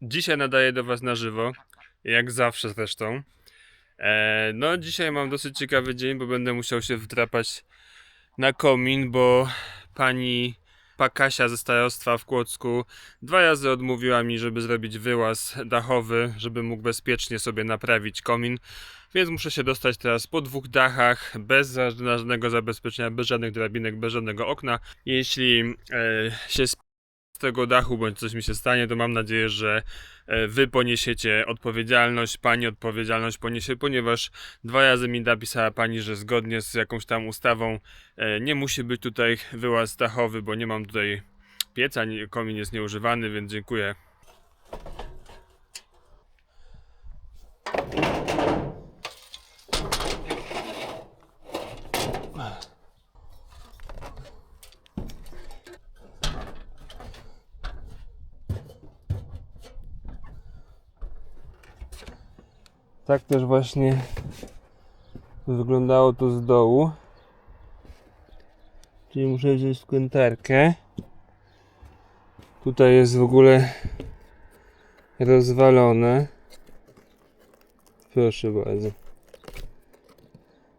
Dzisiaj nadaję do Was na żywo, jak zawsze zresztą. No dzisiaj mam dosyć ciekawy dzień, bo będę musiał się wdrapać na komin, bo pani Kasia ze starostwa w Kłodzku 2 razy odmówiła mi, żeby zrobić wyłaz dachowy, żeby mógł bezpiecznie sobie naprawić komin. Więc muszę się dostać teraz po 2 dachach, bez żadnego zabezpieczenia, bez żadnych drabinek, bez żadnego okna. Jeśli się z tego dachu bądź coś mi się stanie, to mam nadzieję, że wy poniesiecie odpowiedzialność, pani odpowiedzialność poniesie, ponieważ 2 razy mi napisała pani, że zgodnie z jakąś tam ustawą nie musi być tutaj wyłaz dachowy, bo nie mam tutaj pieca, komin jest nieużywany, więc dziękuję. Tak też właśnie wyglądało to z dołu. Czyli muszę wziąć wkrętarkę. Tutaj jest w ogóle rozwalone. Proszę bardzo.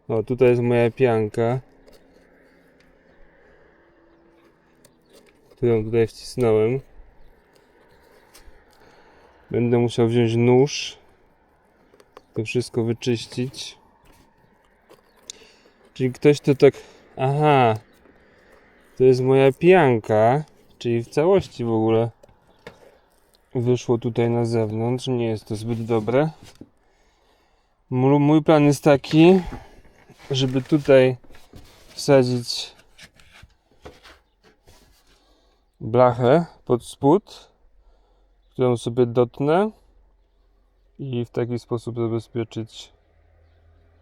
O, tutaj jest moja pianka, którą tutaj wcisnąłem. Będę musiał wziąć nóż, to wszystko wyczyścić. Czyli ktoś to tak... Aha, to jest moja pianka, czyli w całości w ogóle wyszło tutaj na zewnątrz. Nie jest to zbyt dobre. Mój plan jest taki, żeby tutaj wsadzić blachę pod spód, którą sobie dotnę i w taki sposób zabezpieczyć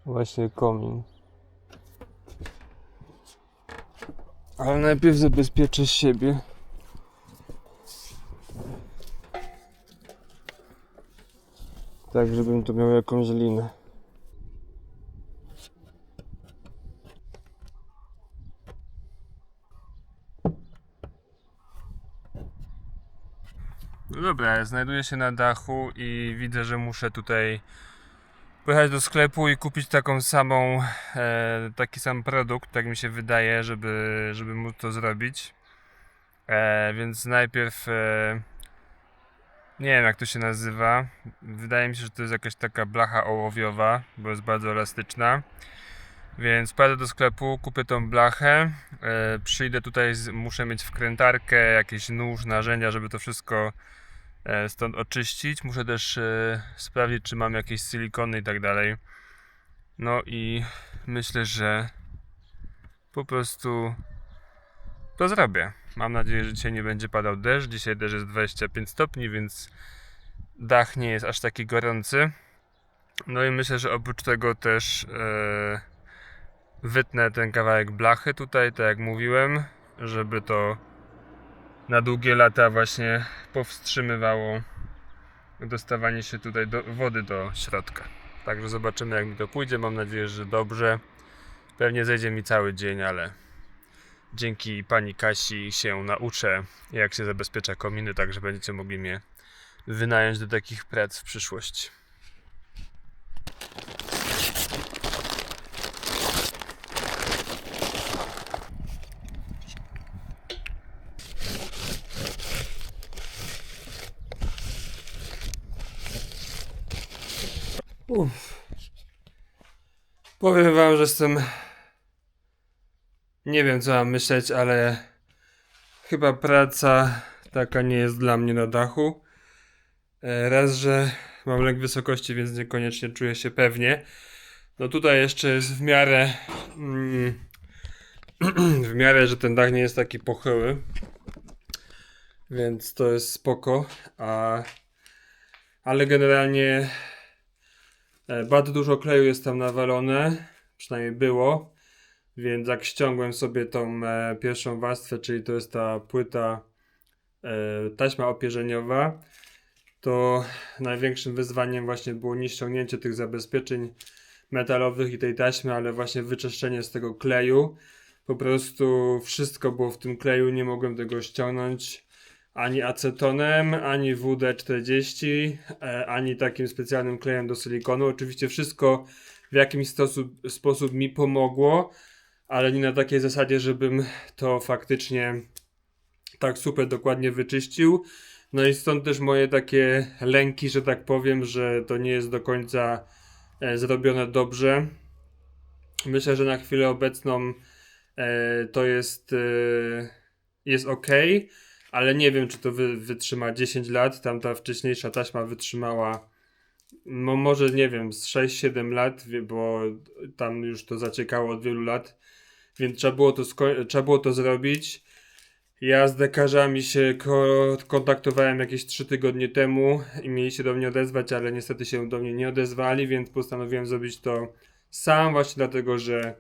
właśnie komin. Ale najpierw zabezpieczę siebie. Tak, żebym tu miał jakąś linę. No dobra, znajduję się na dachu i widzę, że muszę tutaj pojechać do sklepu i kupić taką samą, taki sam produkt, tak mi się wydaje, żeby móc to zrobić. Więc najpierw nie wiem, jak to się nazywa. Wydaje mi się, że to jest jakaś taka blacha ołowiowa, bo jest bardzo elastyczna. Więc pojadę do sklepu, kupię tą blachę, przyjdę tutaj, muszę mieć wkrętarkę, jakiś nóż, narzędzia, żeby to wszystko stąd oczyścić. Muszę też sprawdzić, czy mam jakieś silikony i tak dalej. No i myślę, że po prostu to zrobię. Mam nadzieję, że dzisiaj nie będzie padał deszcz. Dzisiaj deszcz jest 25 stopni, więc dach nie jest aż taki gorący. No i myślę, że oprócz tego też wytnę ten kawałek blachy tutaj, tak jak mówiłem, żeby to na długie lata właśnie powstrzymywało dostawanie się tutaj wody do środka. Także zobaczymy, jak mi to pójdzie. Mam nadzieję, że dobrze. Pewnie zejdzie mi cały dzień, ale dzięki pani Kasi się nauczę, jak się zabezpiecza kominy, także będziecie mogli mnie wynająć do takich prac w przyszłości. Powiem wam, że jestem... Nie wiem, co mam myśleć, ale chyba praca taka nie jest dla mnie na dachu. Raz, że mam lęk wysokości, więc niekoniecznie czuję się pewnie. No tutaj jeszcze jest w miarę... w miarę, że ten dach nie jest taki pochyły. Więc to jest spoko. Ale generalnie bardzo dużo kleju jest tam nawalone. Przynajmniej było. Więc jak ściągłem sobie tą pierwszą warstwę, czyli to jest ta płyta taśma opierzeniowa, to największym wyzwaniem właśnie było nie ściągnięcie tych zabezpieczeń metalowych i tej taśmy, ale właśnie wyczyszczenie z tego kleju. Po prostu wszystko było w tym kleju, nie mogłem tego ściągnąć, ani acetonem, ani WD-40, ani takim specjalnym klejem do silikonu. Oczywiście wszystko w jakimś sposób mi pomogło, ale nie na takiej zasadzie, żebym to faktycznie tak super dokładnie wyczyścił. No i stąd też moje takie lęki, że tak powiem, że to nie jest do końca zrobione dobrze. Myślę, że na chwilę obecną to jest ok, ale nie wiem, czy to wytrzyma 10 lat. Tamta wcześniejsza taśma wytrzymała, no może nie wiem, z 6-7 lat, bo tam już to zaciekało od wielu lat, więc trzeba było to zrobić. Ja z dekarzami się kontaktowałem jakieś 3 tygodnie temu i mieli się do mnie odezwać, ale niestety się do mnie nie odezwali, więc postanowiłem zrobić to sam, właśnie dlatego, że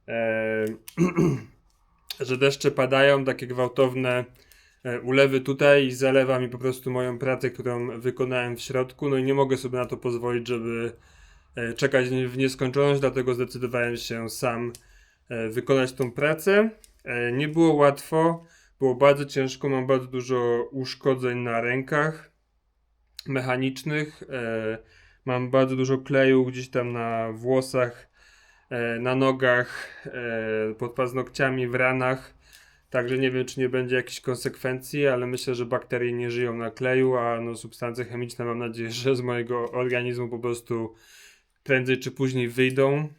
e, że deszcze padają, takie gwałtowne ulewy tutaj i zalewa mi po prostu moją pracę, którą wykonałem w środku, no i nie mogę sobie na to pozwolić, żeby czekać w nieskończoność, dlatego zdecydowałem się sam wykonać tą pracę. Nie było łatwo, było bardzo ciężko, mam bardzo dużo uszkodzeń na rękach mechanicznych, mam bardzo dużo kleju gdzieś tam na włosach, na nogach, pod paznokciami, w ranach. Także nie wiem, czy nie będzie jakichś konsekwencji, ale myślę, że bakterie nie żyją na kleju, a no substancje chemiczne mam nadzieję, że z mojego organizmu po prostu prędzej czy później wyjdą.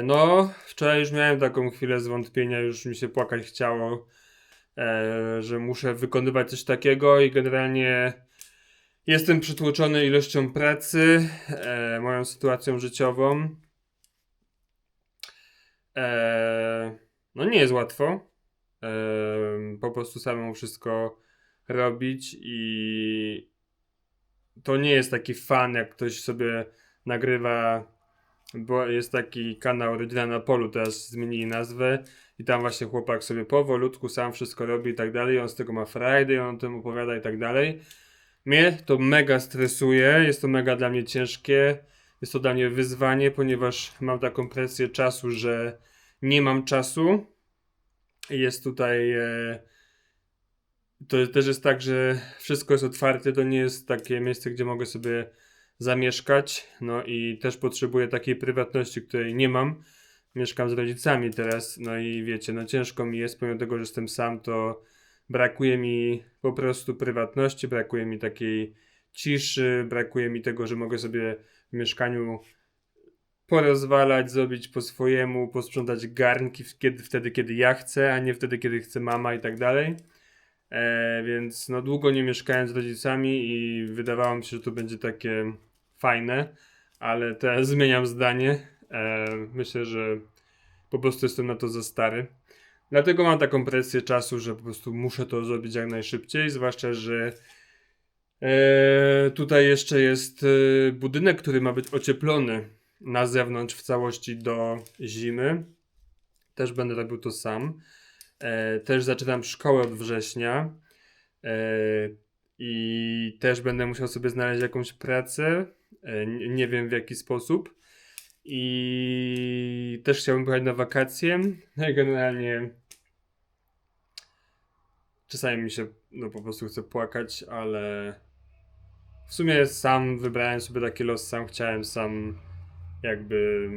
No, wczoraj już miałem taką chwilę zwątpienia, już mi się płakać chciało, że muszę wykonywać coś takiego i generalnie jestem przytłoczony ilością pracy, moją sytuacją życiową. No nie jest łatwo. Po prostu samemu wszystko robić i to nie jest taki fan, jak ktoś sobie nagrywa, bo jest taki kanał Rodzina na Polu, teraz zmienili nazwę i tam właśnie chłopak sobie powolutku sam wszystko robi i tak dalej, on z tego ma frajdę, on o tym opowiada i tak dalej. Mnie to mega stresuje, jest to mega dla mnie ciężkie, jest to dla mnie wyzwanie, ponieważ mam taką presję czasu, że nie mam czasu. Jest tutaj. To też jest tak, że wszystko jest otwarte, to nie jest takie miejsce, gdzie mogę sobie zamieszkać. No i też potrzebuję takiej prywatności, której nie mam. Mieszkam z rodzicami teraz, no i wiecie, no ciężko mi jest, pomimo tego, że jestem sam, to brakuje mi po prostu prywatności, brakuje mi takiej ciszy, brakuje mi tego, że mogę sobie w mieszkaniu porozwalać, zrobić po swojemu, posprzątać garnki wtedy, kiedy ja chcę, a nie wtedy, kiedy chce mama i tak dalej. Więc no długo nie mieszkałem z rodzicami i wydawało mi się, że to będzie takie fajne, ale teraz zmieniam zdanie. Myślę, że po prostu jestem na to za stary. Dlatego mam taką presję czasu, że po prostu muszę to zrobić jak najszybciej, zwłaszcza, że tutaj jeszcze jest budynek, który ma być ocieplony na zewnątrz w całości do zimy. Też będę robił to sam. Też zaczynam szkołę od września. I też będę musiał sobie znaleźć jakąś pracę. Nie wiem w jaki sposób. I też chciałbym pojechać na wakacje. No i generalnie czasami mi się no po prostu chce płakać, ale w sumie sam wybrałem sobie taki los, sam jakby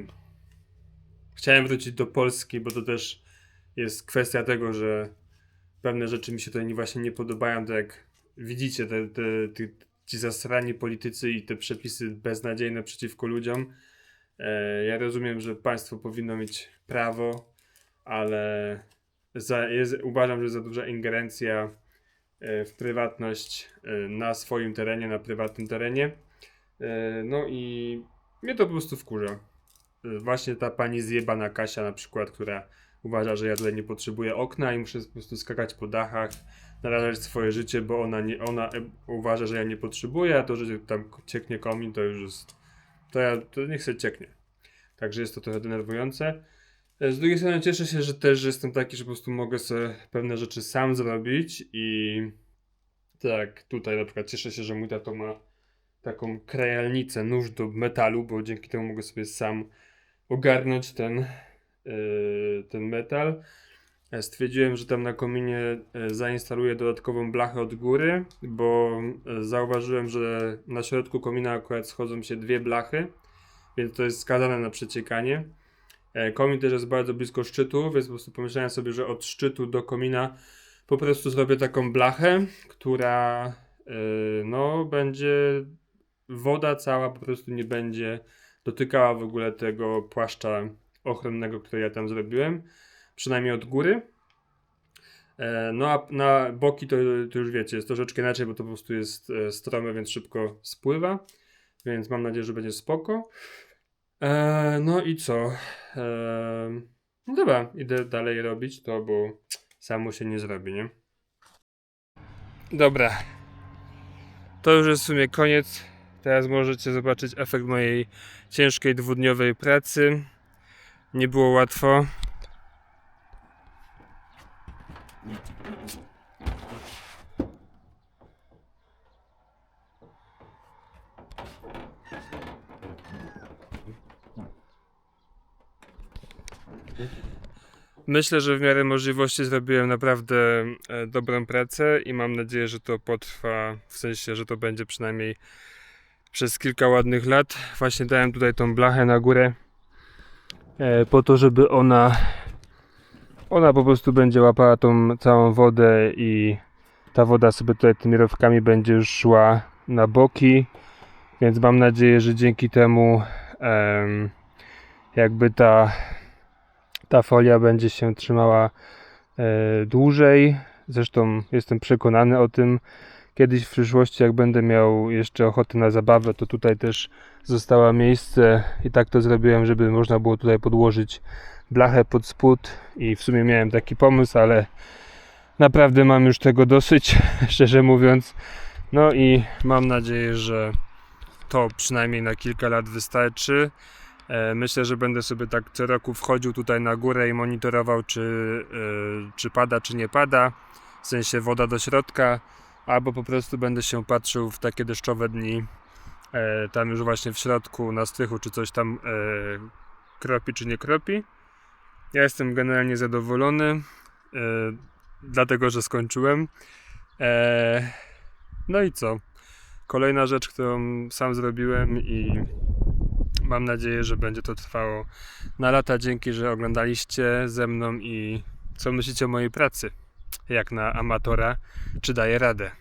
chciałem wrócić do Polski, bo to też jest kwestia tego, że pewne rzeczy mi się tutaj właśnie nie podobają, tak jak widzicie, ci zasrani politycy i te przepisy beznadziejne przeciwko ludziom. Ja rozumiem, że państwo powinno mieć prawo, ale uważam, że jest za duża ingerencja w prywatność na swoim terenie, na prywatnym terenie. No i mnie to po prostu wkurza. Właśnie ta pani zjebana Kasia na przykład, która uważa, że ja tutaj nie potrzebuję okna i muszę po prostu skakać po dachach, narażać swoje życie, bo ona uważa, że ja nie potrzebuję, a to, że tam cieknie komin, to już jest, to niech sobie cieknie. Także jest to trochę denerwujące. Z drugiej strony cieszę się, że też jestem taki, że po prostu mogę sobie pewne rzeczy sam zrobić i tak, tutaj na przykład cieszę się, że mój tato ma taką krajalnicę, nóż do metalu, bo dzięki temu mogę sobie sam ogarnąć ten metal. Stwierdziłem, że tam na kominie zainstaluję dodatkową blachę od góry, bo zauważyłem, że na środku komina akurat schodzą się dwie blachy, więc to jest skazane na przeciekanie. Komin też jest bardzo blisko szczytu, więc po prostu pomyślałem sobie, że od szczytu do komina po prostu zrobię taką blachę, która no będzie, woda cała po prostu nie będzie dotykała w ogóle tego płaszcza ochronnego, który ja tam zrobiłem, przynajmniej od góry. No a na boki to już wiecie, jest troszeczkę inaczej, bo to po prostu jest strome, więc szybko spływa, więc mam nadzieję, że będzie spoko. No i co? No dobra, idę dalej robić to, bo samo się nie zrobi, nie? Dobra, to już jest w sumie koniec. Teraz możecie zobaczyć efekt mojej ciężkiej dwudniowej pracy. Nie było łatwo. Myślę, że w miarę możliwości zrobiłem naprawdę dobrą pracę i mam nadzieję, że to potrwa, w sensie, że to będzie przynajmniej przez kilka ładnych lat. Właśnie dałem tutaj tą blachę na górę po to, żeby ona po prostu będzie łapała tą całą wodę i ta woda sobie tutaj tymi rowkami będzie już szła na boki, więc mam nadzieję, że dzięki temu jakby ta folia będzie się trzymała dłużej. Zresztą jestem przekonany o tym. Kiedyś w przyszłości, jak będę miał jeszcze ochotę na zabawę, to tutaj też zostało miejsce i tak to zrobiłem, żeby można było tutaj podłożyć blachę pod spód i w sumie miałem taki pomysł, ale naprawdę mam już tego dosyć, szczerze mówiąc. No i mam nadzieję, że to przynajmniej na kilka lat wystarczy. Myślę, że będę sobie tak co roku wchodził tutaj na górę i monitorował, czy pada, czy nie pada. W sensie woda do środka, albo po prostu będę się patrzył w takie deszczowe dni, tam już właśnie w środku, na strychu, czy coś tam kropi, czy nie kropi. Ja jestem generalnie zadowolony, dlatego, że skończyłem. No i co? Kolejna rzecz, którą sam zrobiłem i mam nadzieję, że będzie to trwało na lata. Dzięki, że oglądaliście ze mną i co myślicie o mojej pracy? Jak na amatora? Czy daję radę?